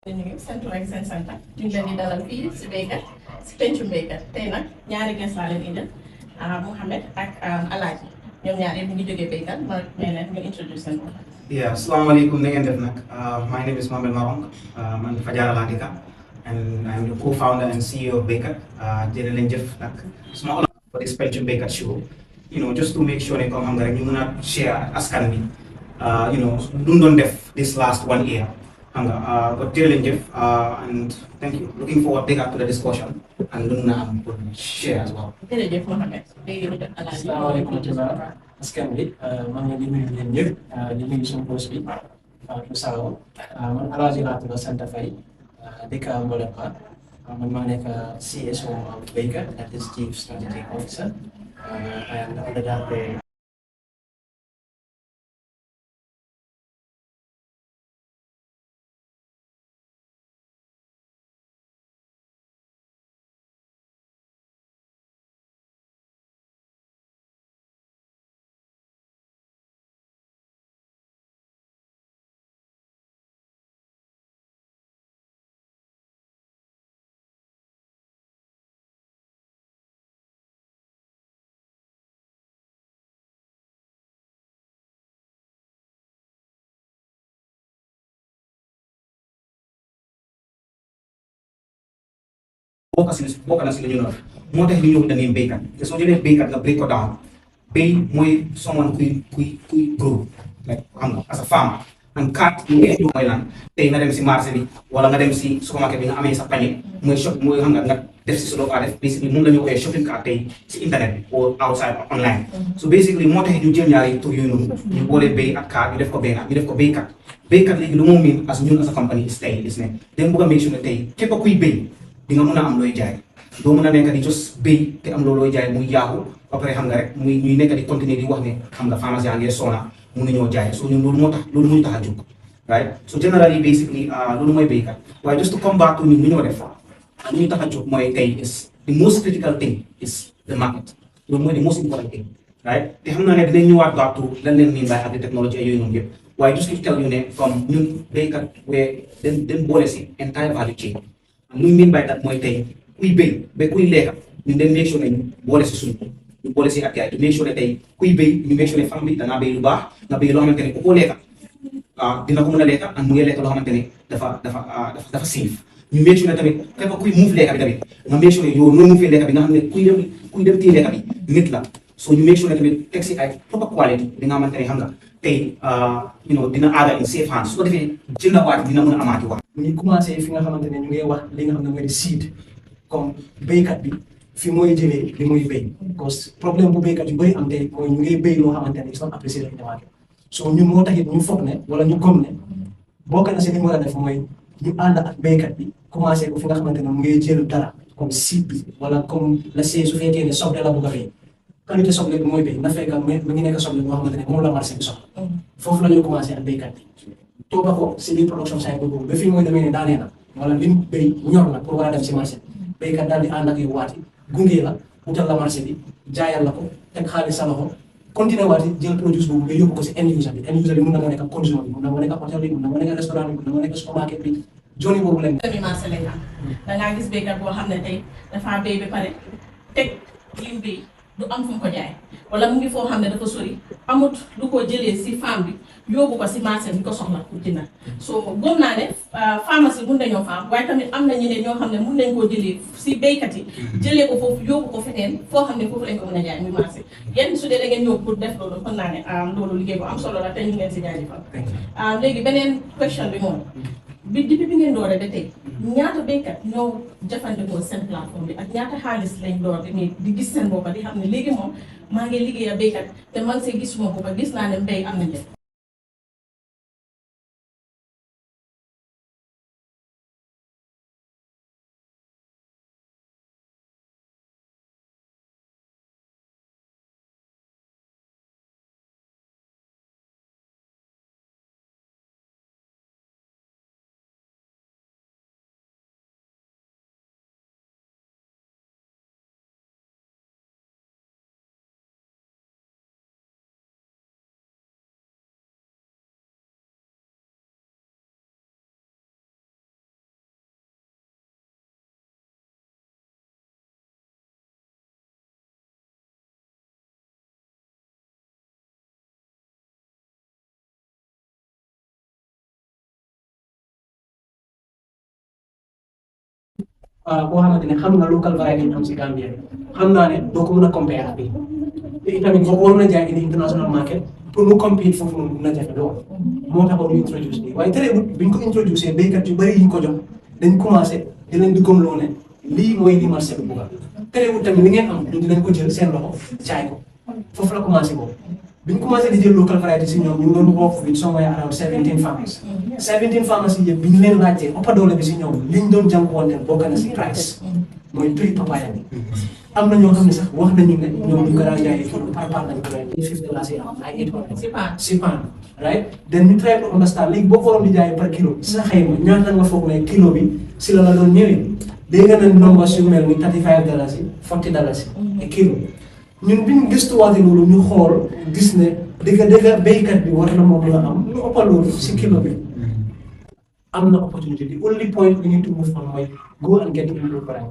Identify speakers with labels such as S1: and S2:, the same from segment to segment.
S1: ñu ngi sant ak seen sant ñu ngi leen di dalal fii si BayKart si Penchum BayKart tey nag ñaari guest laa leen indil Mouhamed ak Alaaji ñoom ñaar yëpp ñu ngi jógee BayKart ma may leen nga introduce seen bopp.
S2: Yeah, assalamualaikum na ngeen def nag. My name is Mohamed Marong. Man Fajara laa dëkk and I'm the co-founder and CEO of BayKart. Jërë leen jëf nag suma olof for this Penchum BayKart show. Just to make sure ne comme xam nga rek ñu mën a share askan bi. Lu doon def this last 1 year. Xam nga but jërë leen jëf and thank you. Looking forward BayKart to the discussion and lu mën a am pour share as well.
S1: jërëjëf Mouhamed léegi ñu def Alaaji.
S3: Asalaamaaleykum askan bi maa ngi leen di nuyu yéen ñëpp di nuyu suñu boss bi Fatou Sakho man Alaaji laa tudd sant Faye dëkk Mbolepa man maa nekk CSO BayKart that is Chief Strategic Officer and other than that
S2: bokk na si li ñu nar moo tax ñu ñëw da ngeen béykat te soo jëlee béykat nga break ko down béy mooy someone kuy grow like xam nga as a farmer and cart lu ngeen mooy lan tey nga dem si marché bi wala nga dem si supermarket bi nga amee sa pañe mooy shop mooy xam nga def si solo def basically moom la ñu koy shopping cart tey si internet bi or outside online so basically moo tax ñu jël ñaari tur yooyu noonu ñu boole béy ak cart ñu def ko béykat béykat léegi lu moo miin as ñun as a company is tey is ne dañ bëgg a make sure ne tey képp kuy béy di nga mën a am looy jaay doo mën a nekk di jos béy te am loolooy jaay muy yaaku ba pare xam nga rek muy ñuy nekk di continuer di wax ne xam nga pharmacie yaa ngi soona mun nañoo jaay so ñun loolu moo tax loolu muy tax a jóg right so generally basically loolu mooy béykat waaye just to come back to ñun lu ñoo def lu ñu tax a jóg mooy tey is the most critical thing is the market loolu mooy the most important thing right te xam naa ne dinañ ñëwaat back to lan leen miin by agri technology yooyu noonu yëpp waaye just to tell you ne comme ñun béykat wee den boole si entire value chain lu ñu miin by that mooy tey kuy béy ba kuy lekka ñun dañ make sure ne ñu boole si suñu ñu boole si ak yaay to make sure ne tey kuy béy ñu make sure ne femme bi dangaa béy lu baax nga béy loo xamante ne ku ko lekka dina ko mën a lekka ak mu ngi lekka loo xamante ne dafa safe ñu make sure ne tamit képp kuy muuf lekka bi tamit nga make sure ne yow noo muufee lekka bi nga xam ne kuy dem téye lekka bi nit la so ñu make sure ne tamit teg si ay proper quality bi nga xamante ne xam nga tey dina aada in safe hands su ko defee jëndawaat dina mën a amaati wax
S3: ñu ngi commencé fi nga xamante ne ñu ngi wax li nga xam ne mooy di seed comme béykat bi fi mooy jëlee li muy béy parce que problème bu béykat yu bëri am tey mooy ñu ngi béy loo xamante ne ils sont appréciés rek ñëwaat so ñun moo taxit ñu foog ne wala ñu gëm ne bokk na si li ñu war a def mooy ñu ànd ak béykat bi commencé ko fi nga xamante ne mu ngi jël dara comme seed bi wala comme la see su fekkee ne soble la bëgg a béy qualité soble bi mooy béy na fekk mu ngi nekk soble boo xamante ne moom la marché bi soxla foofu la ñu commencé ak béykat bi tooga ko si biir production side boobu ba fii mooy demee ne daanee na wala lim béy ñor na pour war a dem si marché bi béykat daal di ànd ak yow waati gunge la utal la marché bi jaayal la ko teg xaalis sa loxo continuer waati jël produit boobu nga yóbbu ko si end user bi mun na moo nekk consumer bi mun na moo nekk hôtel bi mun na moo nekk restaurant bi mun na moo nekk supermarket bi joni boobu leen
S1: tamit marché lañ am dangaa gis béykat boo xam ne tey dafaa béy ba pare teg lim béy du am fu mu ko jaay wala mu ngi foo xam ne dafa sori amut lu ko jëlee si femme bi yóbbu ko si marché bi ko soxla pour jëndal so gëm naa ne pharmacie mun nañoo faam waaye tamit am na ñeneen ñoo xam ne mun nañ koo jëlee si béykat yi jëlee ko foofu yóbbu ko feneen foo xam ne foofu lañ ko mën a jaay muy marché yéen su dee da ngeen ñëw pour def loolu kon naa ne loolu liggéey bu am solo la te ñu ngeen si jaajëfal léegi beneen question bi moom depuis bi ngeen dooree ba tey ñaata béykat ñoo jëfandikoo seen plateforme bi ak ñaata xaalis lañ door di gis seen boppa di xam ne léegi moom maa ngi liggéey a béykat te man see gisuma boppa gis naa ne mbéy am na njëriñ
S3: boo xamante ne xam nga local variety yi am si Gambia xam naa ne doo ko mën a compare ak bii te itamit boo ko waroon a jaay in international market pour mu compete foofu noonu mun na jafe lool moo taxoon ñu introduce bi waaye terewul biñ ko introducé béykat yu bëri yi ñu ko jox dañ commencé di leen di gëmloo ne lii mooy li marché bi bugga terewul tamit li ngeen am ñun dinañ ko jël seen loxo jaay ko foofu la commencé boobu biñ commencé di jël local variety si ñoom ñu ngi doon work with somewhere around 17 farmers 17 farmers yi yëpp bi ñu leen laajtee ëppa doole bi si ñoom liñ doon jànkuwanteel bokk na si price mooy prix papaya bi am na ñoo xam ne sax wax nañu ne ñoom ñu ko daan jaayee kilo par part lañ ko jaayee $50 ay $8 si pan right then ñu try to understand léegi boo ko waroon di jaayee par kilo si sa xayma ñaata nga foog ne kilo bi si la doon ñëwee dégg nga ne nombre su mel ni $35 yi $40 yi kilo ñun biñ gëstuwaatee loolu ñu xool gis ne dëgg béykat bi war na moom la am lu ëpp loolu si kilo bi am na opportunité the only point we need to move on mooy go and get improved price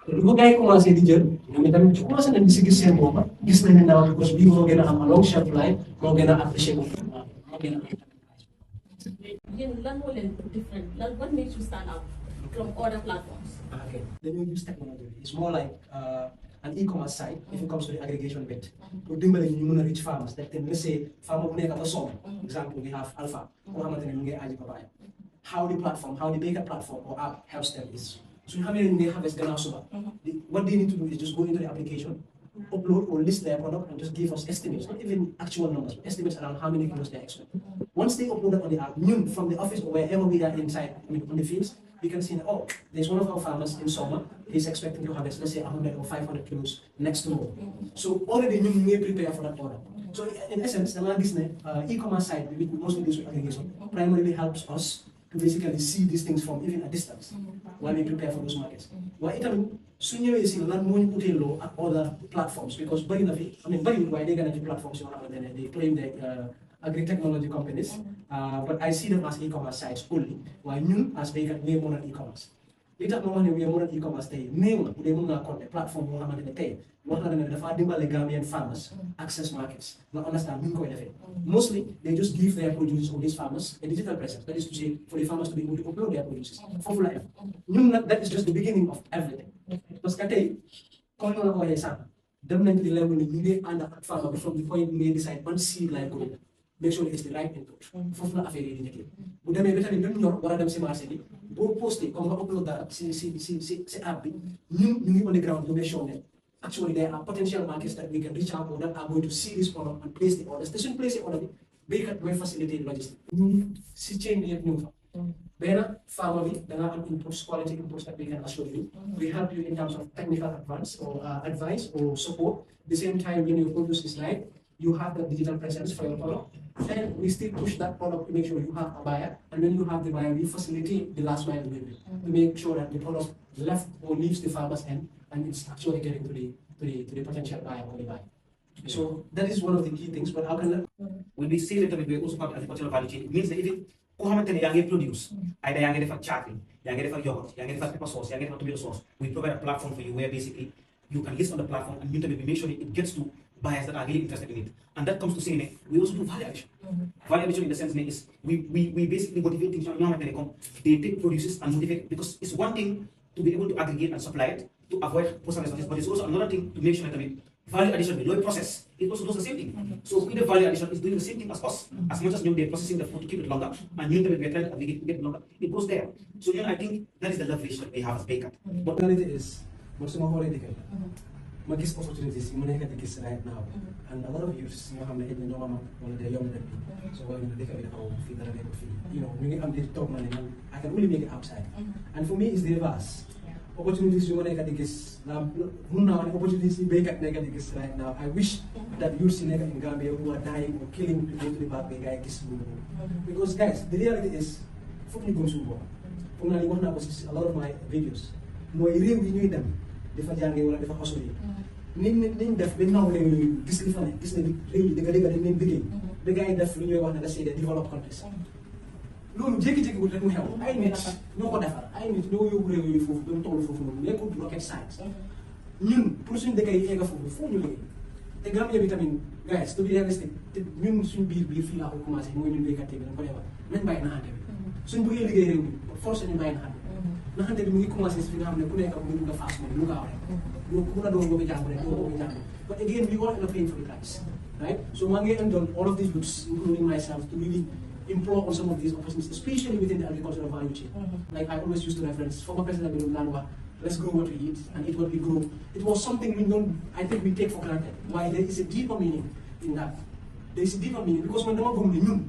S3: lu ko gars yi commencé di jël ñoom itamit ci commencé nañ di si gis seen bopp gis nañ ne naaw because bii moo gën a am long shelf life moo gën a apprécié moo gën a
S1: yéen lan moo leen different lan what makes you stand out from other platforms.
S3: Okay, dañoo use technology it's more like an e-commerce site if it comes to the aggregation bit pour dimbale ñu mën a reach farmers that then let's say farmer bu nekk ba soom example we have Alpha koo xamante ne mu ngi aji papaya how the BayKart platform or app helps them is suñu xamee ne ñu ngi harvest gannaaw suba what they need to do is just go into the application upload or list their product and just give us estimates, not even actual numbers, but estimates around how many kilos they expect. Once they upload that on the app, from the office or wherever we are inside, on the fields, we can see that, oh, there's one of our farmers in summer, he's expecting to harvest, let's say 100 or 500 kilos next tomorrow. So already you may prepare for that order. So in essence, the e-commerce site, which mostly deals with aggregation, primarily helps us to basically see these things from even a distance while we prepare for those markets. Well, it soon you see land more low at other platforms because very why they get platforms they claim the agri-technology companies, but I see them as e-commerce sites only. While you as BayKart we are more than e-commerce. Later we are more than e-commerce they name they the platform more than the what are the Gambian farmers access markets. Not understand mostly they just give their produce to these farmers a digital presence. That is to say, for the farmers to be able to upload their produces for life. That is just the beginning of everything. Because definitely level you and the farmer from the point you decide one seed like grow. Make sure it's the right input. For la affaire yi ñëk. Bu démé ba tamit ñu ñor wara dem ci marché bi bo posté comme nga upload dara ci app bi ñu ngi on the ground to make sure that actually there are potential markets that we can reach out or that are going to see this product and place the orders. They shouldn't place the order. BayKart will facilitate logistics. Si chain yëpp ñu fa. Benn farmer bi da nga am inputs, quality inputs that we can assure you. We help you in terms of technical advance or advice or support. At the same time, when your produce is right, you have the digital presence for your product. And we still push that product to make sure you have a buyer. And when you have the buyer, we facilitate the last mile delivery to make sure that the product left or leaves the farmer's end and it's actually getting to the potential buyer or the buyer. So that is one of the key things. But how can that?
S2: When we say that we also part agricultural value chain, it means that even who produce, either young for chocolate, young for yogurt, young for pepper sauce, young for tomato sauce, we provide a platform for you where basically you can list on the platform and we make sure it gets to buyers that are really interested in it. And that comes to saying we also do value addition. Value addition in the sense is we basically motivate things they take produces and motivate because it's one thing to be able to aggregate and supply it to avoid postal responses, but it's also another thing to make sure that value addition, the low process, it also does the same thing. So with the value addition is doing the same thing as us. As much as they're processing the food to keep it longer, and we're trying to aggregate it longer, it goes there. So I think that is the leverage that we have as BayKart.
S3: But the reality is, most of my political, my gis opportunities you make at this right now, and a lot of youths, you know, have no one they're younger than me. So when they come home, feel that I feel, you know, when I'm the top man, I can really make it upside. And for me, it's the reverse. Opportunities you want to get this now, opportunities in BayKart negative right now. I wish that youths in Gambia who are dying or killing to go to the bad guy because guys, the reality is, for me, a lot of my videos. No, I really need them. Different young people, different hustle. Nin def ben naw lay gis li fa ne gis ne rew yi dega dañ leen liggéey da gaay def lu ñuy wax ne da say develop countries loolu jékki-jékki wut rek mu xew ay nit ñoo ko defar ay nit ñoo yóbbu réew yooyu foofu doon toll foofu noonu nekkul rocket science ñun pour suñu dëkk yi egga foofu foo ñu liggéey te Gambia bi tamit guys to be realistic te ñun suñu biir fii laa ko commencé mooy ñun béykat yi dañ ko defar nañ bàyyi naxante bi suñ bëggee liggéey réew bi force ñu bàyyi naxante naxante bi mu ngi commencé si fi nga xam ne ku nekk mu ngi fast moom lu gaaw rek doo ku na doon boobu jàng rek doo boobu jàng but again we all end up paying for the price right so maa ngi enjoy all of these books including myself to really improve on some of these opportunities especially within the agricultural value chain like I always used to reference former president bi naan wax let's grow what we eat and eat what we grow it was something we don't I think we take for granted why there is a deeper meaning in that there is a deeper meaning because man dama gëm ne ñun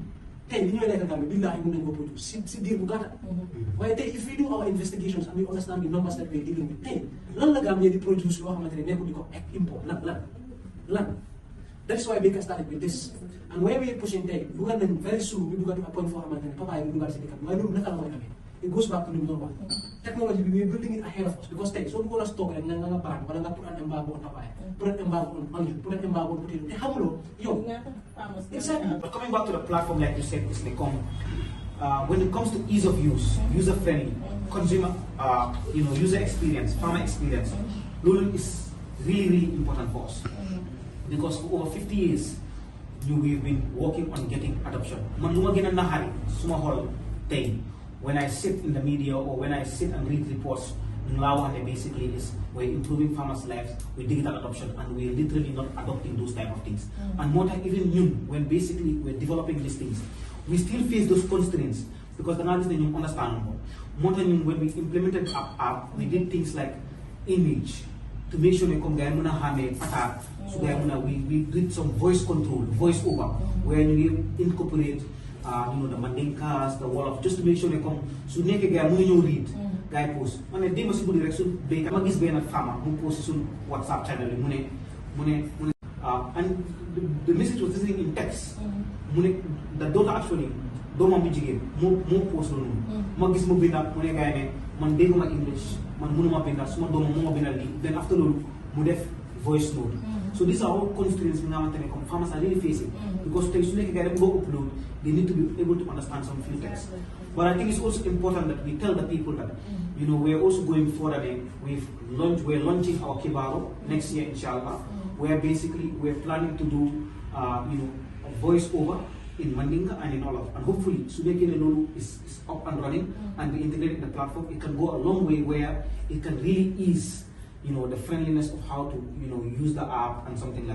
S3: tey li ñooy lekk Gambie billaahi mën nañu ko produce si diir bu gàtta waaye tey if we do our investigations and we understand the numbers that we're dealing with tey lan la Gambie di produce loo xamante ne nekkul di ko import lan that is why BayKart started with this and where we are pushing tey dugal nañ very soon ñu dugal to a point foo xamante ne papa yi dugal si dëkk bi waaye loolu naka la mooy amee it goes back to li mu doon wax technology bi we are building it ahead of us because tey soo bëggoon a stock rek nga brand wala nga put an embargo on papaya put an embargo on onion put an embargo on potato te xamuloo yow exactly.
S2: But coming back to the platform, like you said, it's become when it comes to ease of use, user friendly, consumer, user experience, farmer experience, Lulu is really important for us because for over 50 years, we've been working on getting adoption. Man, luma gina nahari, suma hol day. When I sit in the media or when I sit and read reports, basically is we're improving farmers' lives with digital adoption and we're literally not adopting those type of things. And more than even new, when basically we're developing these things, we still face those constraints because the knowledge you understand more than when we implemented app, we did things like image to make sure we come so we did some voice control, voice over, where we incorporate the Mandinkas, the wall of just to make sure they come so make a guy read guy post. Man dem ci budi rek sun BayKart ma gis ben farmer mu post sun WhatsApp channel mu ne and the message was listening in text. Mu ne the daughter actually doomam bi jigéen moo post loolu ma gis mu binda mu ne guy ne man dégguma English man mënuma binda suma doomam moo ma bindal lii then after loolu mu def voice note. So these are all constraints farmers are really facing because they go upload, they need to be able to understand some few texts. But I think it's also important that we tell the people that we're also going further. We're launching our Kibaro next year, inshallah, where basically we're planning to do a voice over in Mandinka and in all of, and hopefully Sudekine Lulu is up and running and we integrate in the platform. It can go a long way where it can really ease the friendliness of how to use the app and something like